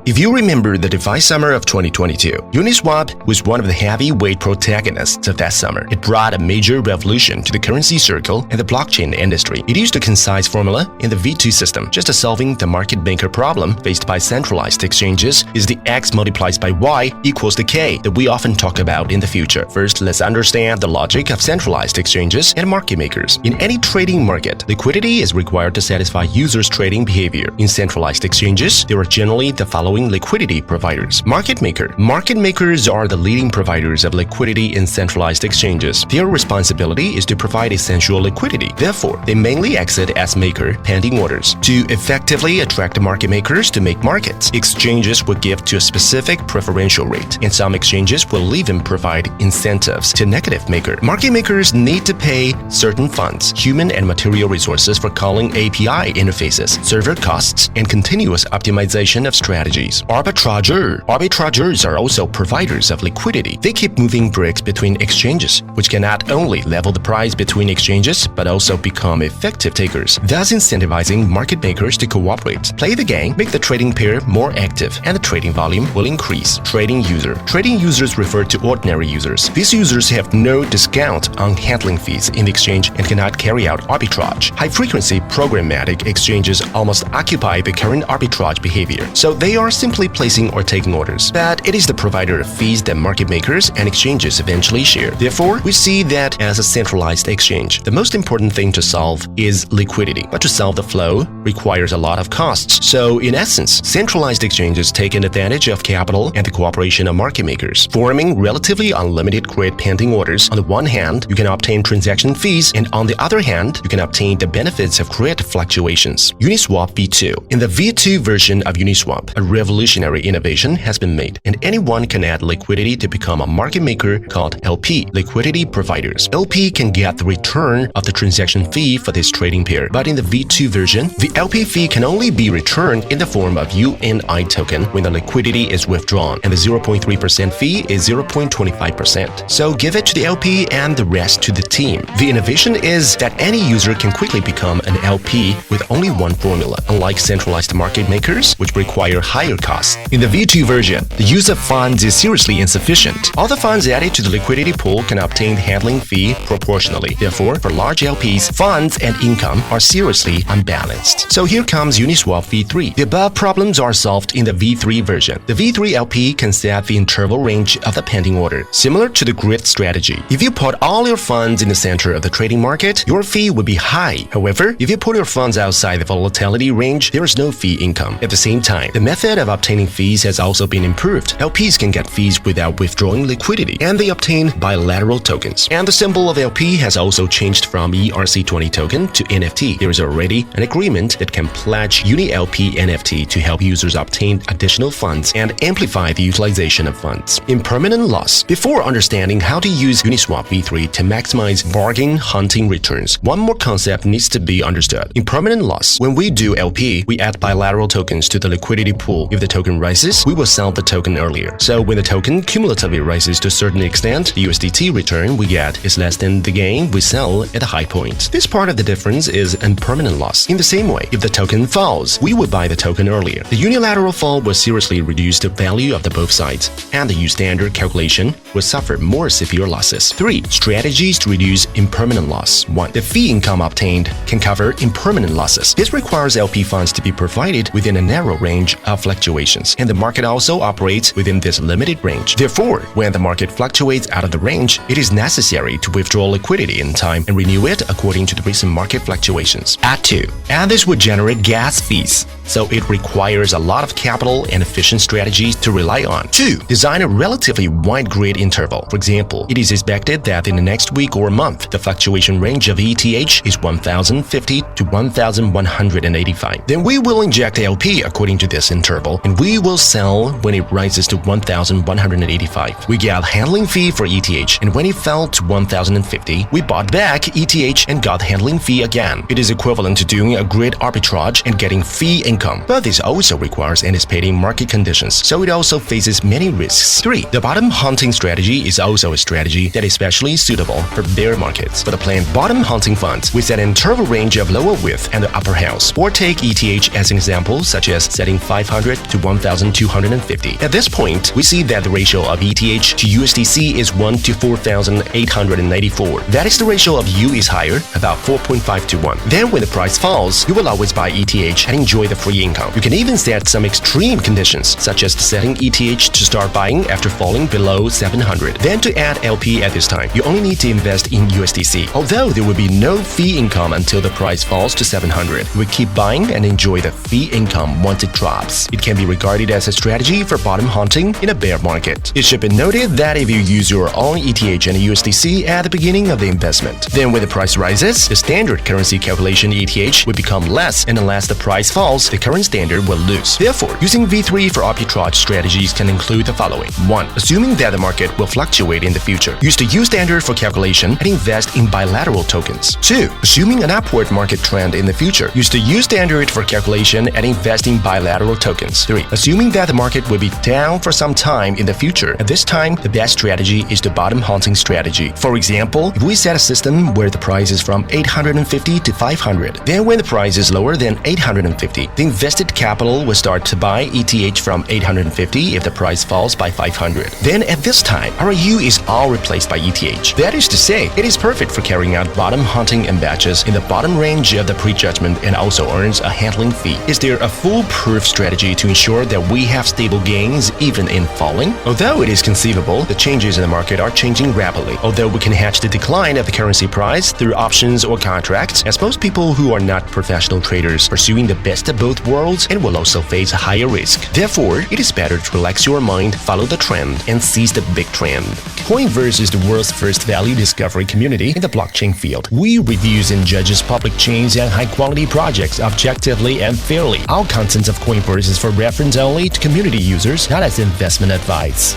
If you remember the DeFi summer of 2022, Uniswap was one of the heavyweight protagonists of that summer. It brought a major revolution to the currency circle and the blockchain industry. It used a concise formula in the V2 system. Just as solving the market maker problem faced by centralized exchanges is the X multiplied by Y equals the K that we often talk about in the future. First, let's understand the logic of centralized exchanges and market makers. In any trading market, liquidity is required to satisfy users' trading behavior. In centralized exchanges, there are generally the following liquidity providers. Market maker. Market makers are the leading providers of liquidity in centralized exchanges. Their responsibility is to provide essential liquidity. Therefore, they mainly exist as maker pending orders. To effectively attract market makers to make markets, exchanges will give to a specific preferential rate, and some exchanges will even provide incentives to negative maker. Market makers need to pay certain funds, human and material resources for calling API interfaces, server costs, and continuous optimization of strategies. Arbitrageurs are also providers of liquidity. They keep moving bricks between exchanges, which can not only level the price between exchanges, but also become effective takers, thus incentivizing market makers to cooperate. Play the game, make the trading pair more active, and the trading volume will increase. Trading user. Trading users refer to ordinary users. These users have no discount on handling fees in the exchange and cannot carry out arbitrage. High-frequency programmatic exchanges almost occupy the current arbitrage behavior, so they are simply placing or taking orders. But it is the provider of fees that market makers and exchanges eventually share. Therefore, we see that as a centralized exchange, the most important thing to solve is liquidity. But to solve the flow requires a lot of costs. So, in essence, centralized exchanges take advantage of capital and the cooperation of market makers, forming relatively unlimited grid pending orders. On the one hand, you can obtain transaction fees, and on the other hand, you can obtain the benefits of grid fluctuations. Uniswap V2. In the V2 version of Uniswap, a revolutionary innovation has been made, and anyone can add liquidity to become a market maker called LP, liquidity providers. LP can get the return of the transaction fee for this trading pair, but in the V2 version, the LP fee can only be returned in the form of UNI token when the liquidity is withdrawn, and the 0.3% fee is 0.25%. So give it to the LP and the rest to the team. The innovation is that any user can quickly become an LP with only one formula, unlike centralized market makers, which require higher costs. In the V2 version, the use of funds is seriously insufficient. All the funds added to the liquidity pool can obtain handling fee proportionally. Therefore, for large LPs, funds and income are seriously unbalanced. So here comes Uniswap V3. The above problems are solved in the V3 version. The V3 LP can set the interval range of the pending order, similar to the grid strategy. If you put all your funds in the center of the trading market, your fee would be high. However, if you put your funds outside the volatility range, there is no fee income. At the same time, the method of obtaining fees has also been improved. LPs can get fees without withdrawing liquidity, and they obtain bilateral tokens. And the symbol of LP has also changed from ERC20 token to NFT. There is already an agreement that can pledge UniLP NFT to help users obtain additional funds and amplify the utilization of funds. Impermanent loss. Before understanding how to use Uniswap V3 to maximize bargain hunting returns, one more concept needs to be understood. Impermanent loss. When we do LP, we add bilateral tokens to the liquidity pool. If the token rises, we will sell the token earlier. So when the token cumulatively rises to a certain extent, the USDT return we get is less than the gain we sell at a high point. This part of the difference is impermanent loss. In the same way, if the token falls, we would buy the token earlier. The unilateral fall will seriously reduce the value of the both sides, and the U-standard calculation will suffer more severe losses. 3. Strategies to reduce impermanent loss. 1. The fee income obtained can cover impermanent losses. This requires LP funds to be provided within a narrow range of fluctuations, and the market also operates within this limited range. Therefore, when the market fluctuates out of the range, it is necessary to withdraw liquidity in time and renew it according to the recent market fluctuations. Add 2. And this would generate gas fees, so it requires a lot of capital and efficient strategies to rely on. 2. Design a relatively wide grid interval. For example, it is expected that in the next week or month, the fluctuation range of ETH is 1,050 to 1,185. Then we will inject LP according to this interval, and we will sell when it rises to 1,185. We get handling fee for ETH, and when it fell to 1,050, we bought back ETH and got handling fee again. It is equivalent to doing a grid arbitrage and getting fee income. But this also requires anticipating market conditions, so it also faces many risks. 3. The bottom hunting strategy is also a strategy that is especially suitable for bear markets. For the planned bottom hunting funds, we set an interval range of lower width and the upper house. Or take ETH as an example, such as setting 500 1,200 to 1,250. At this point, we see that the ratio of ETH to USDC is 1 to 4,894. That is the ratio of U is higher, about 4.5 to 1. Then when the price falls, you will always buy ETH and enjoy the free income. You can even set some extreme conditions, such as setting ETH to start buying after falling below 700. Then to add LP at this time, you only need to invest in USDC. Although there will be no fee income until the price falls to 700, we keep buying and enjoy the fee income once it drops. It can be regarded as a strategy for bottom hunting in a bear market. It should be noted that if you use your own ETH and USDC at the beginning of the investment, then when the price rises, the standard currency calculation ETH will become less, and unless the price falls, the current standard will lose. Therefore, using V3 for arbitrage strategies can include the following. 1. Assuming that the market will fluctuate in the future, use the U standard for calculation and invest in bilateral tokens. 2. Assuming an upward market trend in the future, use the U standard for calculation and invest in bilateral tokens. 3. Assuming that the market will be down for some time in the future, at this time, the best strategy is the bottom hunting strategy. For example, if we set a system where the price is from 850 to 500, then when the price is lower than 850, the invested capital will start to buy ETH from 850 if the price falls by 500. Then at this time, our U is all replaced by ETH. That is to say, it is perfect for carrying out bottom hunting in batches in the bottom range of the prejudgment and also earns a handling fee. Is there a foolproof strategy to ensure that we have stable gains even in falling? Although it is conceivable, the changes in the market are changing rapidly. Although we can hedge the decline of the currency price through options or contracts, as most people who are not professional traders pursuing the best of both worlds and will also face a higher risk. Therefore, it is better to relax your mind, follow the trend, and seize the big trend. Coinverse is the world's first value discovery community in the blockchain field. We reviews and judges public chains and high-quality projects objectively and fairly. All content of Coinverse is for reference only to community users, not as investment advice.